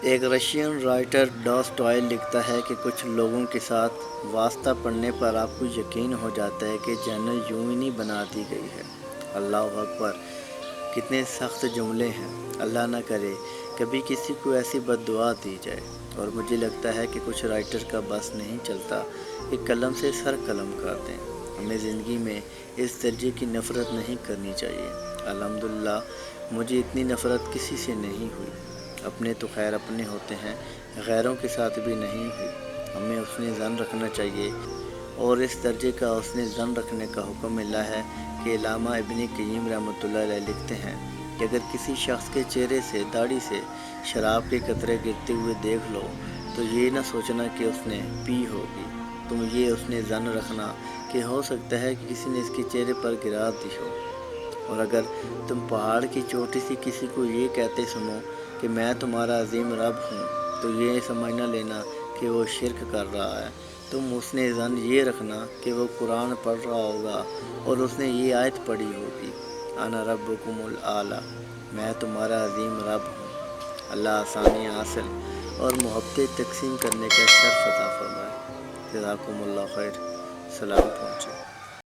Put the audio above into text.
ایک Russian writer ڈاسٹوائل لکھتا ہے کہ کچھ لوگوں کے ساتھ واسطہ پڑھنے پر آپ کو یقین ہو جاتا ہے کہ جنت یوں ہی نہیں بنا دی گئی ہے۔ اللہ اکبر، کتنے سخت جملے ہیں۔ اللہ نہ کرے کبھی کسی کو ایسی بد دعا دی جائے، اور مجھے لگتا ہے کہ کچھ رائٹر کا بس نہیں چلتا کہ قلم سے سر قلم کر دیں۔ ہمیں زندگی میں اس درجے کی نفرت نہیں کرنی چاہیے۔ الحمدللہ مجھے اتنی نفرت کسی سے نہیں ہوئی۔ اپنے تو خیر اپنے ہوتے ہیں، غیروں کے ساتھ بھی نہیں ہوئی۔ ہمیں حسن ظن رکھنا چاہیے، اور اس درجے کا حسن ظن رکھنے کا حکم ملا ہے کہ علامہ ابن قیم رحمۃ اللہ علیہ لکھتے ہیں کہ اگر کسی شخص کے چہرے سے داڑھی سے شراب کے قطرے گرتے ہوئے دیکھ لو تو یہ نہ سوچنا کہ اس نے پی ہوگی، تم یہ حسن ظن رکھنا کہ ہو سکتا ہے کہ کسی نے اس کے چہرے پر گرا دی ہو۔ اور اگر تم پہاڑ کی چوٹی سے کسی کو یہ کہتے سنو کہ میں تمہارا عظیم رب ہوں، تو یہ سمجھ نہ لینا کہ وہ شرک کر رہا ہے۔ تم حسن ظن یہ رکھنا کہ وہ قرآن پڑھ رہا ہوگا اور اس نے یہ آیت پڑھی ہوگی، انا ربکم الاعلی، میں تمہارا عظیم رب ہوں۔ اللہ آسانیاں حاصل اور محبتیں تقسیم کرنے کا شرف عطا فرمائے۔ جزاکم اللہ خیر۔ سلام پہنچے۔